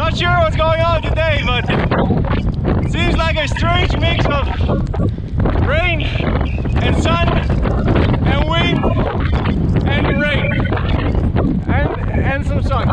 Not sure what's going on today, but it seems like a strange mix of rain and sun and wind and rain and some sun.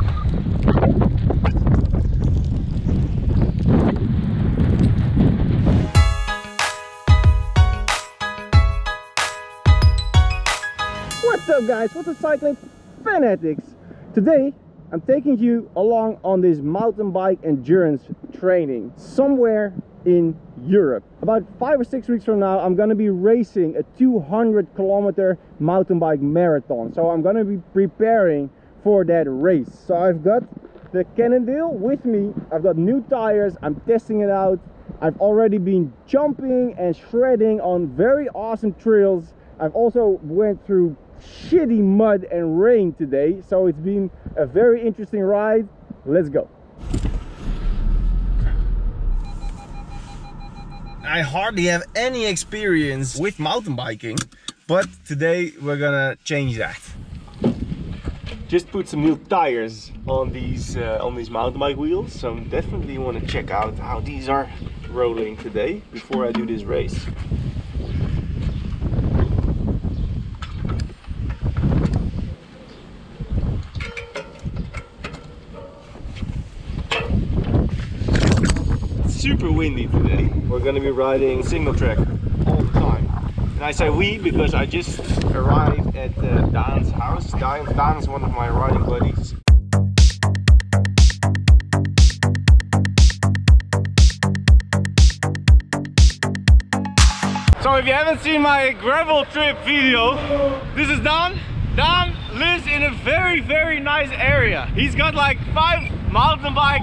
What's up guys, what's up cycling fanatics? Today I'm taking you along on this mountain bike endurance training somewhere in Europe. About 5 or 6 weeks from now I'm gonna be racing a 200-kilometer mountain bike marathon. So I'm gonna be preparing for that race. So I've got the Cannondale with me, I've got new tires, I'm testing it out. I've already been jumping and shredding on very awesome trails. I've also went through shitty mud and rain today, so it's been a very interesting ride. Let's go. I hardly have any experience with mountain biking, but today we're gonna change that. Just put some new tires on these mountain bike wheels, so definitely want to check out how these are rolling today before I do this race. Super windy today. We're gonna be riding single track all the time. And I say we because I just arrived at Daan's house. Daan is one of my riding buddies. So if you haven't seen my gravel trip video, this is Daan. Daan lives in a very nice area. He's got like 5 mountain bike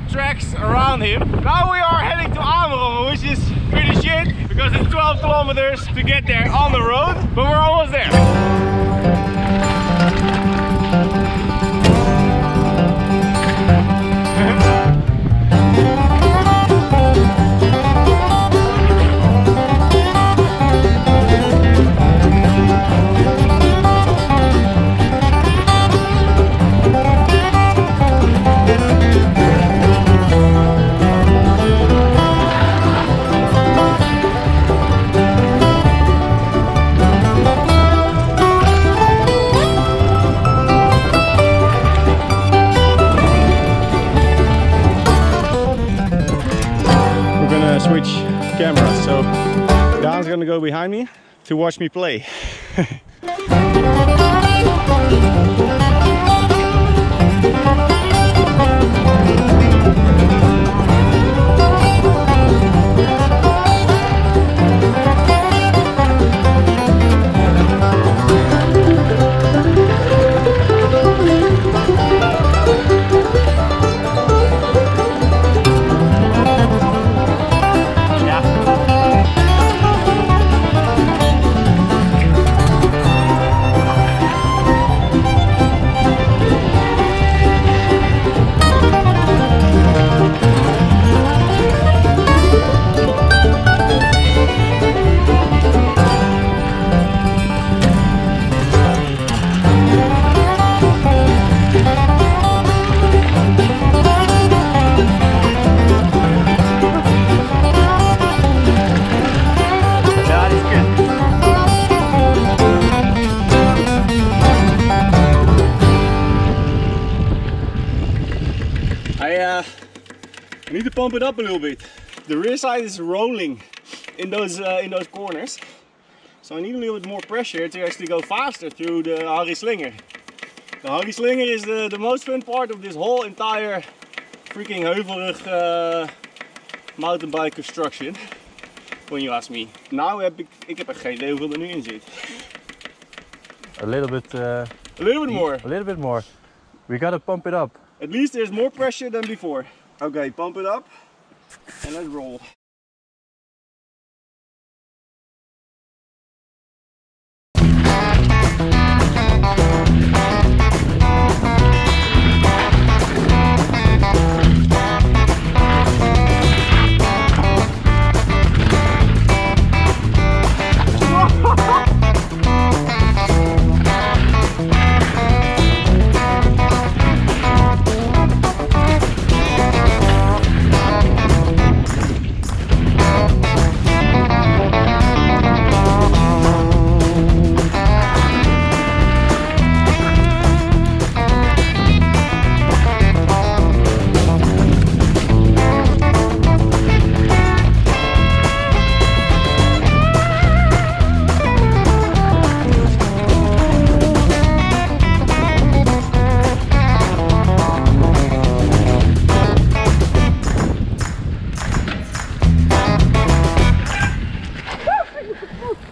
tracks around him. Now we are heading to Amerongen, which is pretty shit because it's 12 kilometers to get there on the road, but we're almost there. Switch cameras, so Daan's gonna go behind me to watch me play. I need to pump it up a little bit. The rear side is rolling in those corners, so I need a little bit more pressure to actually go faster through the slinger. The slinger is the most fun part of this whole entire freaking heuverig mountain bike construction, when you ask me. Nou heb ik heb echt geen idee hoeveel er nu in zit. A little bit more. A little bit more. We gotta pump it up. At least there's more pressure than before. Okay, pump it up and let's roll.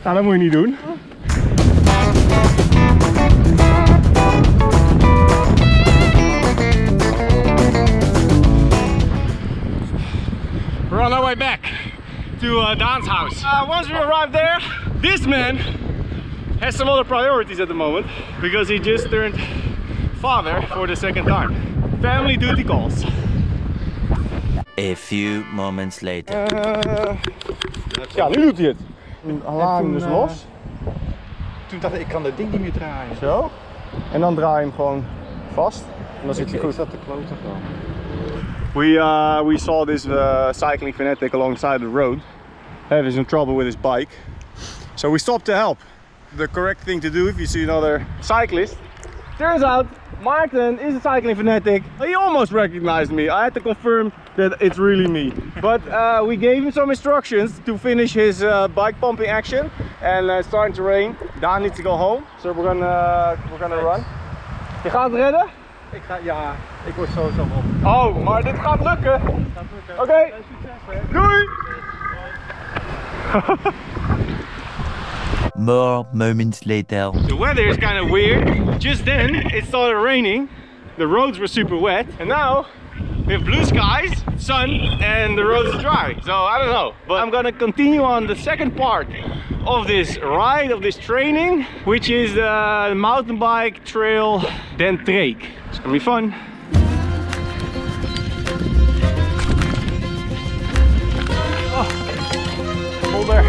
Nou, dat moet je niet doen. We're on our way back to Daan's house. Once we arrive there, this man has some other priorities at the moment because he just turned father for the second time. Family duty calls. A few moments later. Ja, nu doet hij het. Een alarm dus los. Toen dacht ik kan dat ding niet meer draaien. Zo. En dan draai je hem gewoon vast. En dan zit hij goed. Dat de klote gewoon. We saw this cycling fanatic alongside the road having some trouble with his bike, so we stopped to help. The correct thing to do if you see another cyclist. Turns out Martin is a cycling fanatic. He almost recognized me. I had to confirm that it's really me. But we gave him some instructions to finish his bike pumping action, and it's starting to rain. Daan needs to go home, so we're gonna run. Je gaat het redden? Ja, ik word sowieso op. Oh, maar dit gaat lukken. Oké. Doei. More moments later. The weather is kind of weird. Just then it started raining. The roads were super wet, and now we have blue skies, sun, and the road is dry. So I don't know, but I'm gonna continue on the second part of this ride, of this training, which is the mountain bike trail Den Treek. It's gonna be fun. Oh, hold there.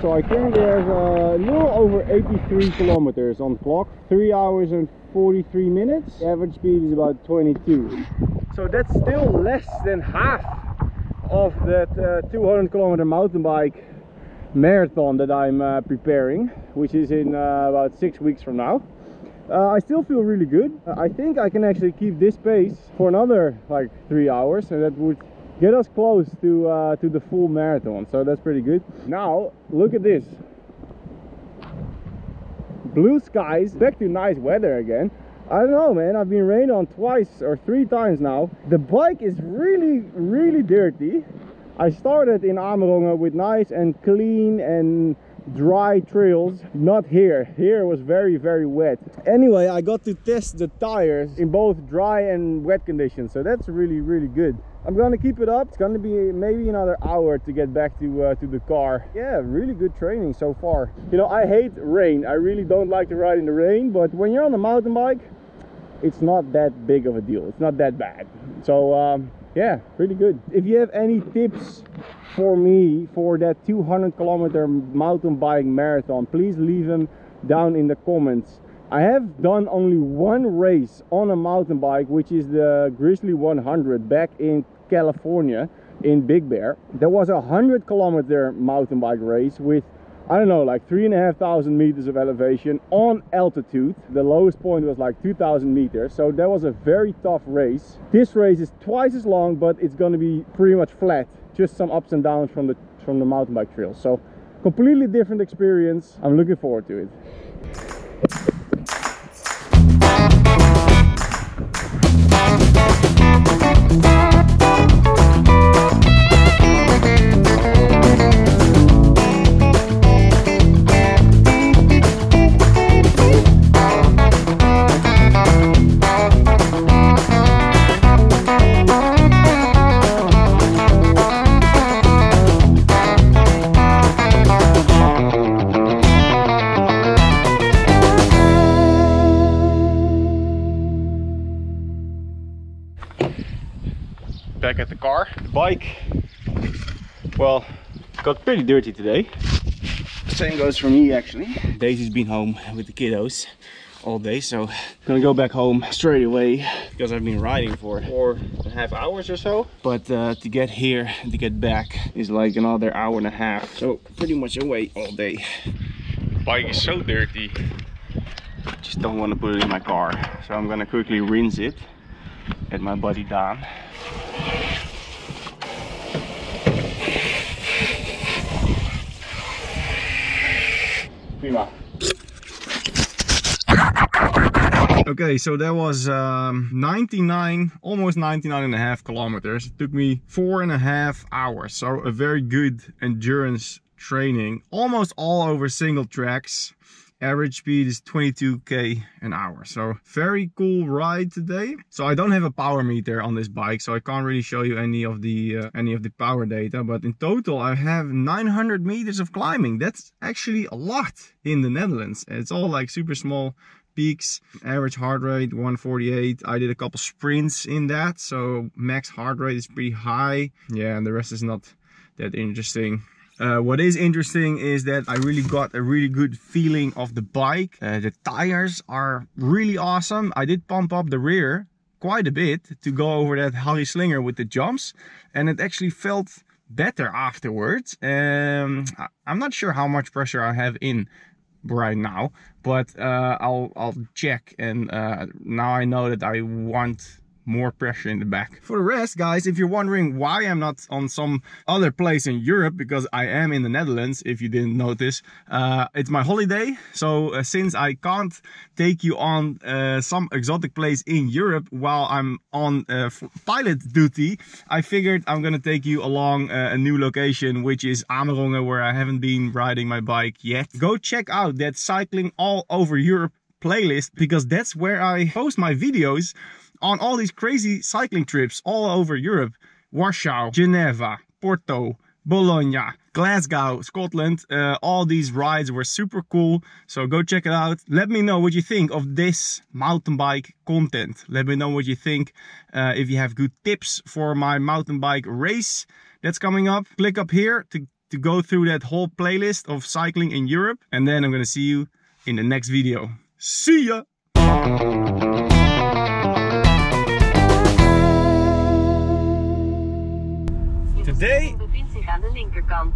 So I think there's a little over 83 kilometers on the clock, 3 hours and 43 minutes. The average speed is about 22. So that's still less than half of that 200 kilometer mountain bike marathon that I'm preparing, which is in about 6 weeks from now. I still feel really good. I think I can actually keep this pace for another like 3 hours, and that would get us close to the full marathon, so that's pretty good. Now look at this, blue skies, back to nice weather again. I don't know, man, I've been rained on twice or 3 times now. The bike is really dirty. I started in Amerongen with nice and clean and dry trails. Not here. Here was very wet. Anyway, I got to test the tires in both dry and wet conditions, so that's really good. I'm gonna keep it up. It's gonna be maybe another hour to get back to the car. Yeah, really good training so far. You know, I hate rain. I really don't like to ride in the rain, but when you're on a mountain bike, it's not that big of a deal. It's not that bad. So yeah, really good. If you have any tips for me for that 200 kilometer mountain bike marathon, please leave them down in the comments. I have done only one race on a mountain bike, which is the Grizzly 100 back in California in Big Bear. There was a 100 kilometer mountain bike race with I don't know, like 3,500 meters of elevation on altitude. The lowest point was like 2,000 meters. So that was a very tough race. This race is twice as long, but it's going to be pretty much flat. Just some ups and downs from the mountain bike trail. So completely different experience. I'm looking forward to it. Back at the car. The bike, well, got pretty dirty today. Same goes for me actually. Daisy's been home with the kiddos all day, so I'm gonna go back home straight away because I've been riding for 4.5 hours or so. But to get here and to get back is like another hour and a half, so pretty much away all day. The bike is so dirty, just don't want to put it in my car, so I'm gonna quickly rinse it, get my buddy down. Prima. Okay, so that was 99, almost 99.5 kilometers. It took me 4.5 hours, so a very good endurance training, almost all over single tracks. Average speed is 22k an hour, so very cool ride today. So I don't have a power meter on this bike, so I can't really show you any of the power data, but in total I have 900 meters of climbing. That's actually a lot in the Netherlands. It's all like super small peaks. Average heart rate 148. I did a couple sprints in that, so max heart rate is pretty high. Yeah, and the rest is not that interesting. What is interesting is that I really got a really good feeling of the bike. The tires are really awesome. I did pump up the rear quite a bit to go over that slinger with the jumps, and it actually felt better afterwards. I'm not sure how much pressure I have in right now, but I'll check, and now I know that I want more pressure in the back. For the rest, guys, if you're wondering why I'm not on some other place in Europe, because I am in the Netherlands, if you didn't notice, it's my holiday. So since I can't take you on some exotic place in Europe while I'm on pilot duty, I figured I'm gonna take you along a new location, which is Amerongen, where I haven't been riding my bike yet. Go check out that Cycling All Over Europe playlist, because that's where I post my videos on all these crazy cycling trips all over Europe. Warsaw, Geneva, Porto, Bologna, Glasgow, Scotland. All these rides were super cool, so go check it out. Let me know what you think of this mountain bike content. Let me know what you think. If you have good tips for my mountain bike race that's coming up, click up here to go through that whole playlist of cycling in Europe, and then I'm gonna see you in the next video. See ya! Today, bevindt zich aan de linkerkant.